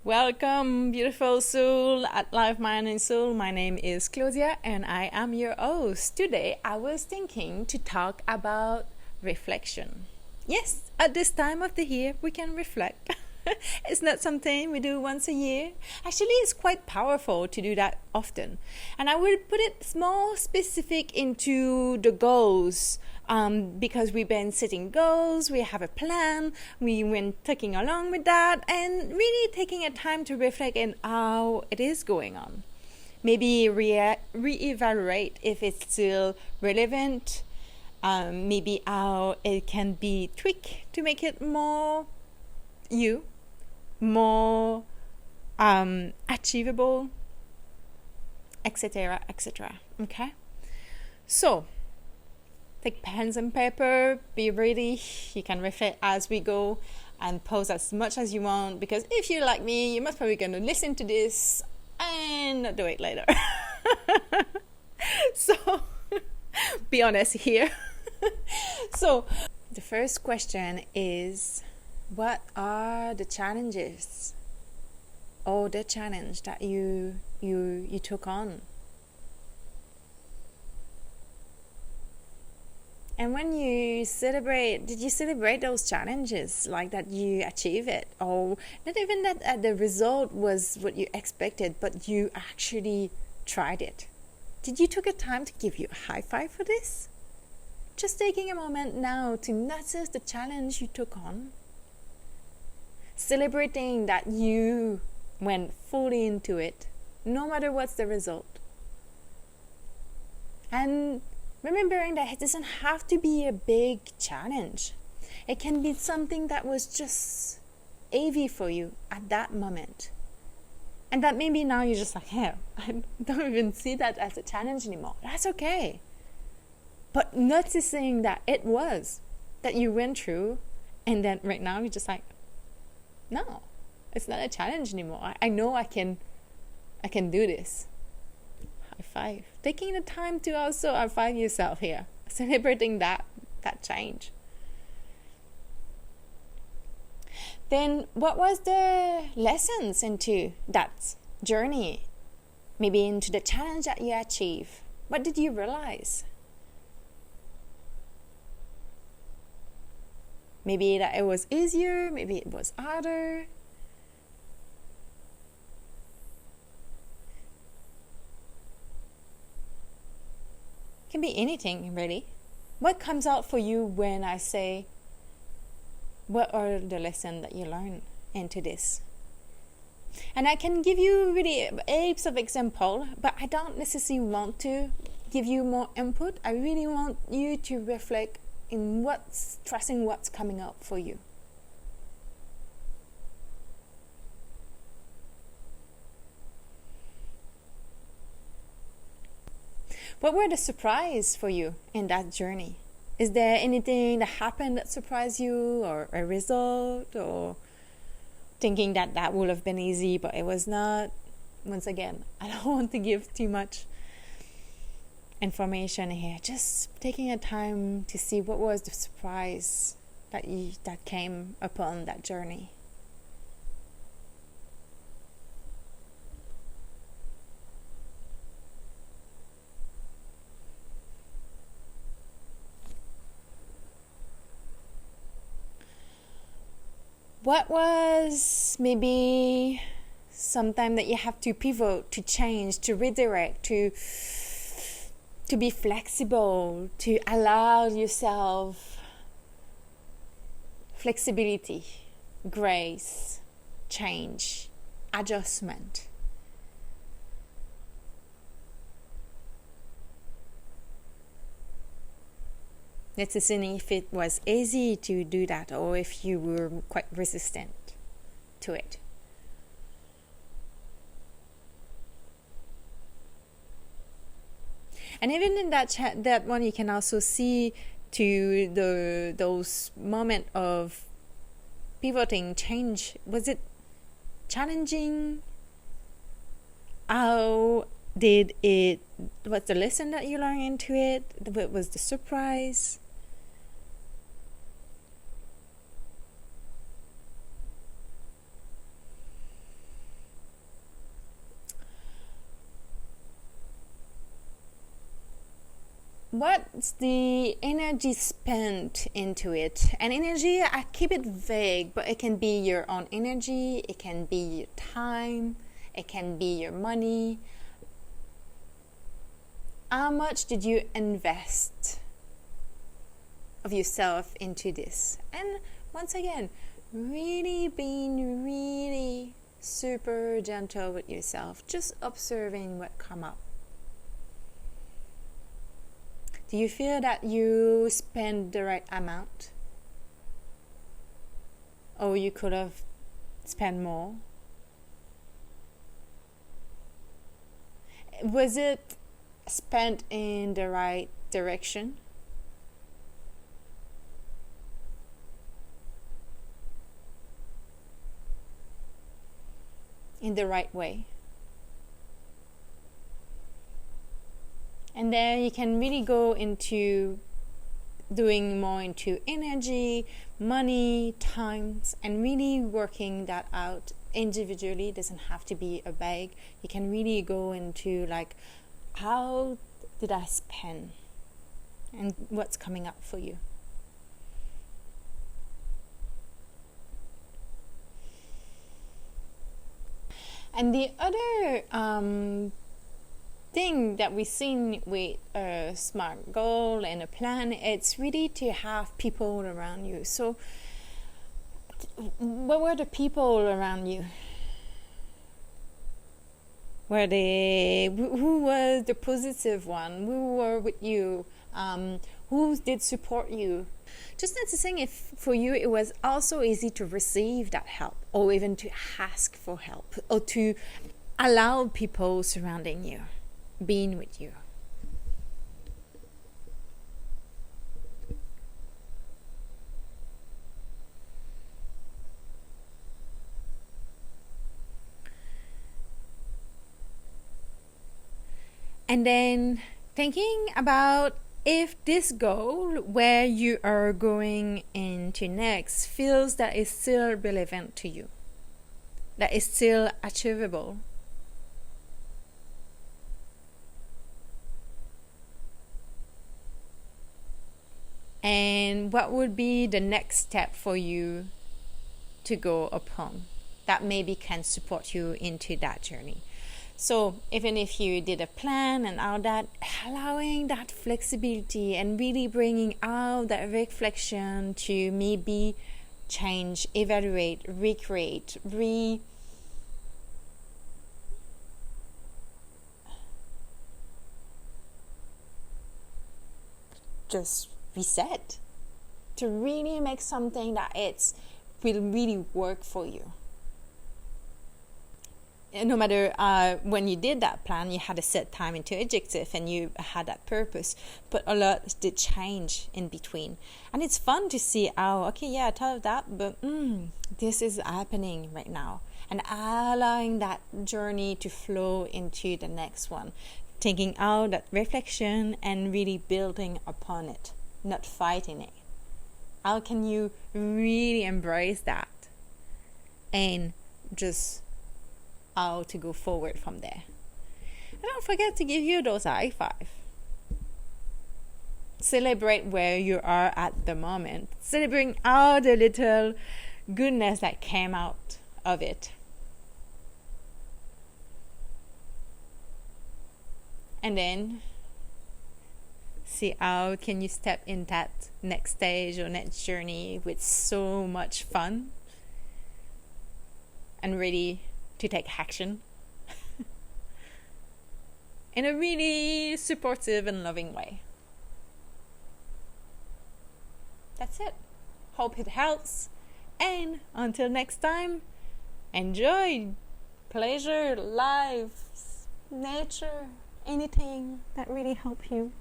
Welcome, beautiful soul at Life, Mind, and Soul. My name is Claudia and I am your host. Today, I was thinking to talk about reflection. Yes, at this time of the year, we can reflect. It's not something we do once a year. Actually, it's quite powerful to do that often. And I will put it more specific into the goals because we've been setting goals, we have a plan, we went taking along with that, and really taking a time to reflect on how it is going on. Maybe re-evaluate if it's still relevant, maybe how it can be tweaked to make it more you, more achievable, etc., etc. Okay? So, take pens and paper, be ready. You can reflect as we go and pause as much as you want, because if you're like me, you're most probably going to listen to this and not do it later. So, be honest here. So, the first question is, what are the challenges or the challenge that you took on? And when you celebrate, did you celebrate those challenges, like that you achieve it? Or not even that the result was what you expected, but you actually tried it? Did you take a time to give you a high five for this? Just taking a moment now to notice the challenge you took on. Celebrating that you went fully into it, no matter what's the result. And remembering that it doesn't have to be a big challenge. It can be something that was just heavy for you at that moment. And that maybe now you're just like, hey, I don't even see that as a challenge anymore. That's okay. But noticing that it was, that you went through, and then right now you're just like, no, it's not a challenge anymore. I know I can do this. High five. Taking the time to also high five yourself here. Celebrating that change. Then what was the lessons into that journey? Maybe into the challenge that you achieved. What did you realize? Maybe that it was easier, maybe it was harder. Can be anything, really. What comes out for you when I say, what are the lessons that you learn into this? And I can give you really heaps of examples, but I don't necessarily want to give you more input. I really want you to reflect in trusting what's coming up for you. What were the surprise for you in that journey? Is there anything that happened that surprised you, or a result, or thinking that would have been easy but it was not? Once again, I don't want to give too much information here. Just taking a time to see what was the surprise that came upon that journey. What was maybe sometime that you have to pivot, to change, to redirect, to be flexible, to allow yourself flexibility, grace, change, adjustment? Let's see if it was easy to do that or if you were quite resistant to it. And even in that one, you can also see to those moment of pivoting, change. Was it challenging? How did it? What's the lesson that you learned into it? What was the surprise? what's the energy spent into it? And energy, I keep it vague, but it can be your own energy, it can be your time, it can be your money. How much did you invest of yourself into this? And once again, really being really super gentle with yourself, just observing what come up. Do you feel that you spend the right amount? Or you could have spent more? Was it spent in the right direction? In the right way? And then you can really go into doing more into energy, money, times, and really working that out individually. It doesn't have to be a bag. You can really go into like, how did I spend? And what's coming up for you? And the other thing that we've seen with a smart goal and a plan, it's really to have people around you. So what were the people around you? Who was the positive one? Who were with you? Who did support you? Just noticing if for you it was also easy to receive that help, or even to ask for help, or to allow people surrounding you, being with you. And then thinking about if this goal where you are going into next feels that is still relevant to you, that is still achievable. And what would be the next step for you to go upon that maybe can support you into that journey? So even if you did a plan and all that, allowing that flexibility and really bringing out that reflection to maybe change, evaluate, recreate, just reset, to really make something that will really work for you. No matter when you did that plan, you had a set time into objective and you had that purpose, but a lot did change in between. And it's fun to see how, okay, yeah, I thought of that, but this is happening right now. And allowing that journey to flow into the next one. Taking out that reflection and really building upon it, not fighting it. How can you really embrace that and just how to go forward from there? And don't forget to give you those high five. Celebrate where you are at the moment. Celebrating all the little goodness that came out of it. And then see how can you step in that next stage or next journey with so much fun and ready to take action in a really supportive and loving way. That's it. Hope it helps. And until next time, enjoy pleasure, life, nature, anything that really helps you.